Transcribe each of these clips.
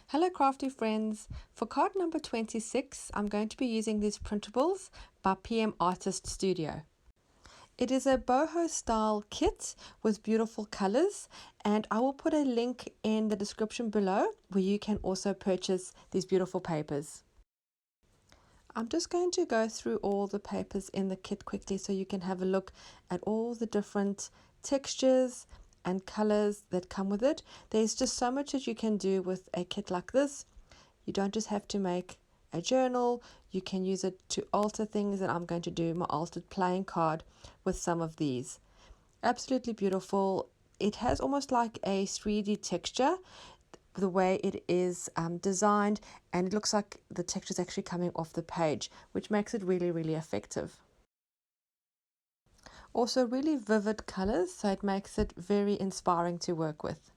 Hello crafty friends, for card number 26 I'm going to be using these printables by PM Artist Studio. It is a boho style kit with beautiful colors, and I will put a link in the description below where you can also purchase these beautiful papers. I'm just going to go through all the papers in the kit quickly so you can have a look at all the different textures and colors that come with it. There's just so much that you can do with a kit like this. You don't just have to make a journal, you can use it to alter things, and I'm going to do my altered playing card with some of these. Absolutely beautiful. It has almost like a 3D texture the way it is designed, and it looks like the texture is actually coming off the page, which makes it really effective. Also really vivid colors, so it makes it very inspiring to work with.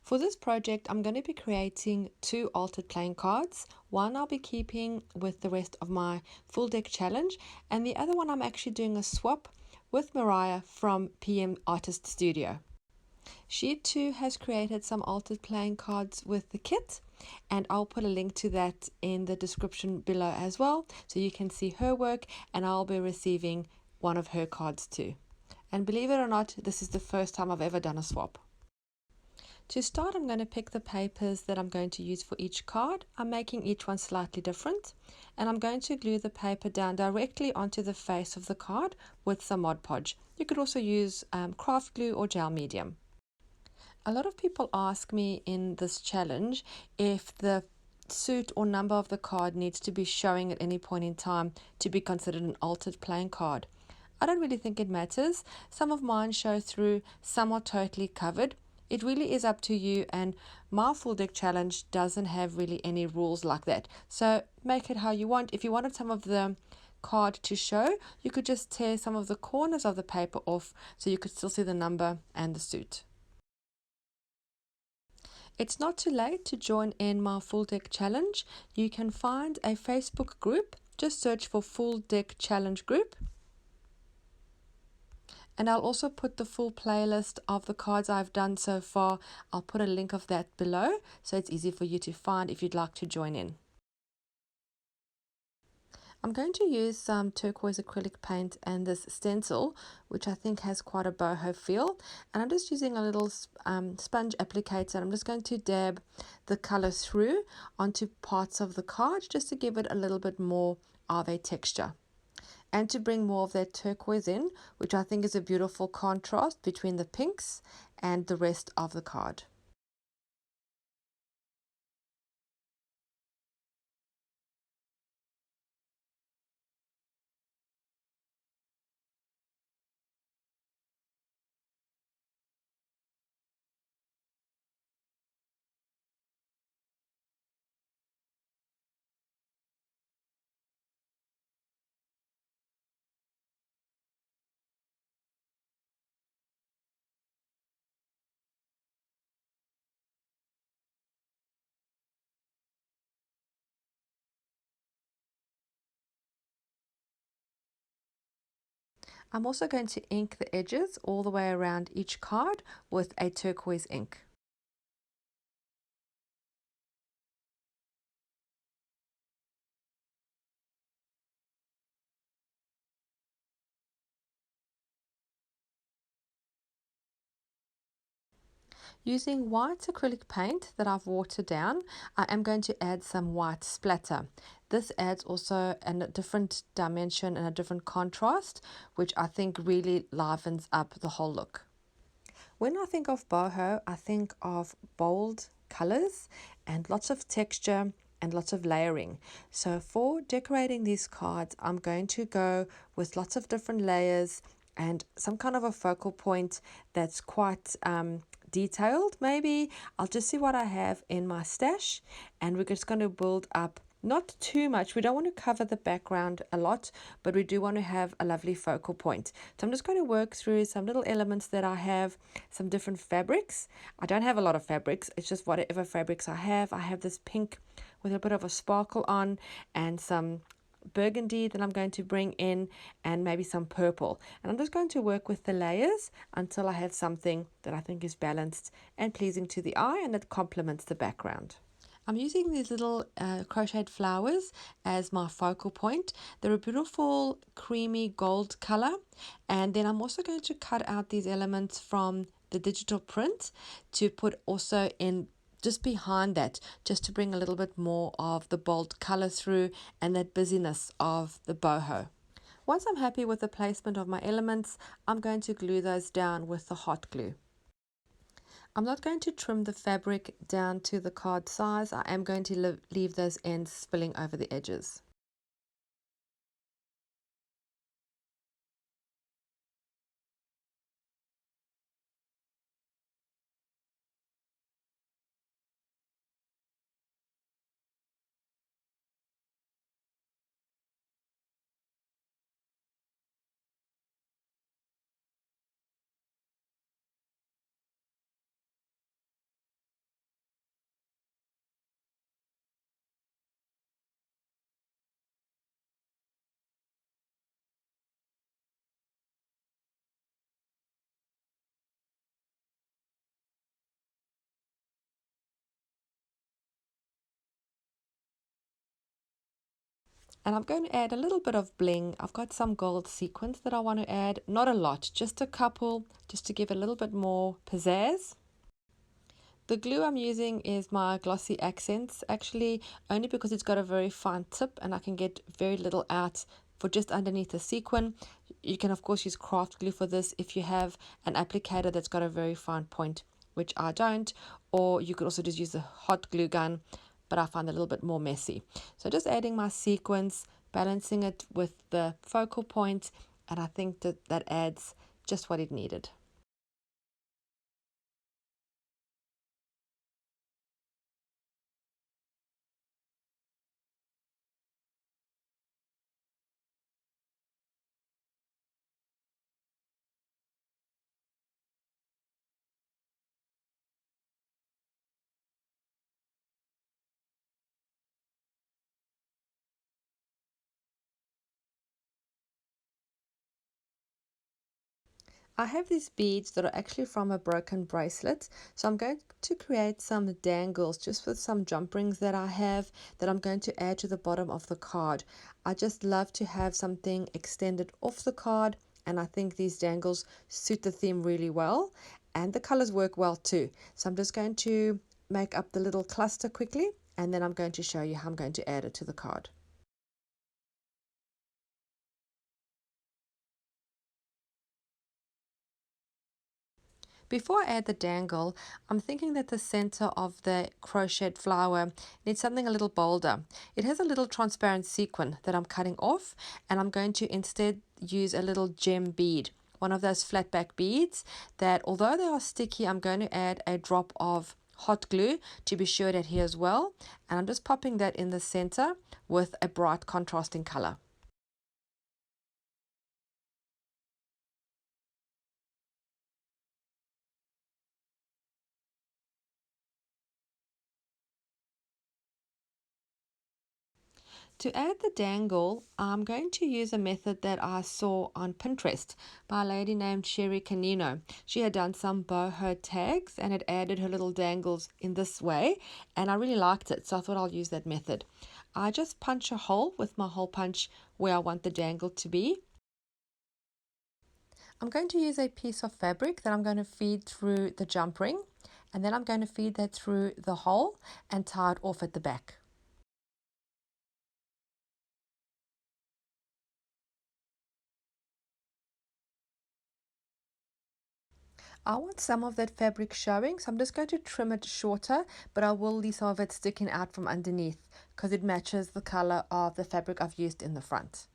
For this project, I'm going to be creating two altered playing cards. One I'll be keeping with the rest of my full deck challenge, and the other one I'm actually doing a swap with Mariah from PM Artist Studio. She too has created some altered playing cards with the kit, and I'll put a link to that in the description below as well, so you can see her work, and I'll be receiving one of her cards too. And believe it or not, this is the first time I've ever done a swap. To start, I'm going to pick the papers that I'm going to use for each card. I'm making each one slightly different, and I'm going to glue the paper down directly onto the face of the card with some Mod Podge. You could also use craft glue or gel medium. A lot of people ask me in this challenge if the suit or number of the card needs to be showing at any point in time to be considered an altered playing card. I don't really think it matters. Some of mine show through, some are totally covered. It really is up to you, and my full deck challenge doesn't have really any rules like that. So make it how you want. If you wanted some of the card to show, you could just tear some of the corners of the paper off so you could still see the number and the suit. It's not too late to join in my full deck challenge. You can find a Facebook group. Just search for Full Deck Challenge Group. And I'll also put the full playlist of the cards I've done so far. I'll put a link of that below, so it's easy for you to find if you'd like to join in. I'm going to use some turquoise acrylic paint and this stencil, which I think has quite a boho feel. And I'm just using a little sponge applicator. I'm just going to dab the color through onto parts of the card just to give it a little bit more of a texture, and to bring more of that turquoise in, which I think is a beautiful contrast between the pinks and the rest of the card. I'm also going to ink the edges all the way around each card with a turquoise ink. Using white acrylic paint that I've watered down, I am going to add some white splatter. This adds also a different dimension and a different contrast, which I think really livens up the whole look. When I think of boho, I think of bold colors and lots of texture and lots of layering. So for decorating these cards, I'm going to go with lots of different layers and some kind of a focal point that's quite detailed. Maybe I'll just see what I have in my stash, and we're just going to build up not too much. We don't want to cover the background a lot, but we do want to have a lovely focal point. So I'm just going to work through some little elements that I have, some different fabrics. I don't have a lot of fabrics. It's just whatever fabrics I have. I have this pink with a bit of a sparkle on, and some burgundy that I'm going to bring in, and maybe some purple. And I'm just going to work with the layers until I have something that I think is balanced and pleasing to the eye and that complements the background. I'm using these little crocheted flowers as my focal point. They're a beautiful creamy gold color. And then I'm also going to cut out these elements from the digital print to put also in just behind that, just to bring a little bit more of the bold color through and that busyness of the boho. Once I'm happy with the placement of my elements, I'm going to glue those down with the hot glue. I'm not going to trim the fabric down to the card size. I am going to leave those ends spilling over the edges. And I'm going to add a little bit of bling. I've got some gold sequins that I want to add, not a lot, just a couple, just to give a little bit more pizzazz. The glue I'm using is my Glossy Accents, actually only because it's got a very fine tip and I can get very little out for just underneath the sequin. You can of course use craft glue for this if you have an applicator that's got a very fine point, which I don't, or you could also just use a hot glue gun, but I find it a little bit more messy. So just adding my sequins, balancing it with the focal point, and I think that adds just what it needed. I have these beads that are actually from a broken bracelet, so I'm going to create some dangles just with some jump rings that I have that I'm going to add to the bottom of the card. I just love to have something extended off the card, and I think these dangles suit the theme really well, and the colors work well too. So I'm just going to make up the little cluster quickly, and then I'm going to show you how I'm going to add it to the card. Before I add the dangle, I'm thinking that the center of the crocheted flower needs something a little bolder. It has a little transparent sequin that I'm cutting off, and I'm going to instead use a little gem bead, one of those flat back beads that, although they are sticky, I'm going to add a drop of hot glue to be sure it adheres well, and I'm just popping that in the center with a bright contrasting color. To add the dangle, I'm going to use a method that I saw on Pinterest by a lady named Sherry Canino. She had done some boho tags and had added her little dangles in this way, and I really liked it, so I thought I'll use that method. I just punch a hole with my hole punch where I want the dangle to be. I'm going to use a piece of fabric that I'm going to feed through the jump ring, and then I'm going to feed that through the hole and tie it off at the back. I want some of that fabric showing, so I'm just going to trim it shorter, but I will leave some of it sticking out from underneath because it matches the color of the fabric I've used in the front.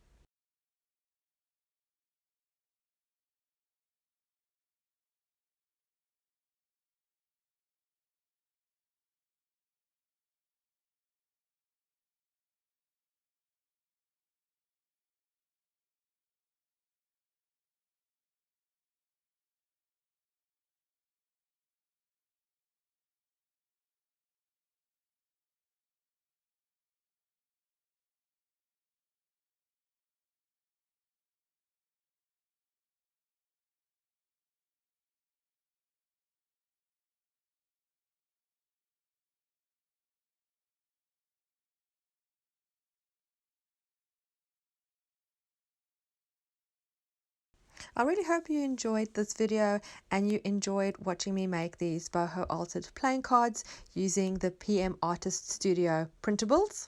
I really hope you enjoyed this video and you enjoyed watching me make these boho altered playing cards using the PM Artist Studio printables.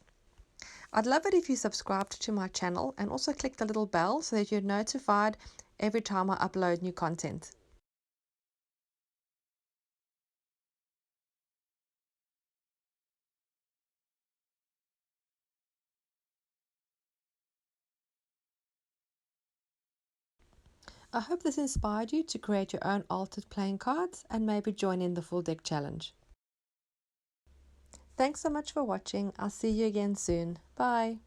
I'd love it if you subscribed to my channel and also click the little bell so that you're notified every time I upload new content. I hope this inspired you to create your own altered playing cards and maybe join in the full deck challenge. Thanks so much for watching. I'll see you again soon. Bye.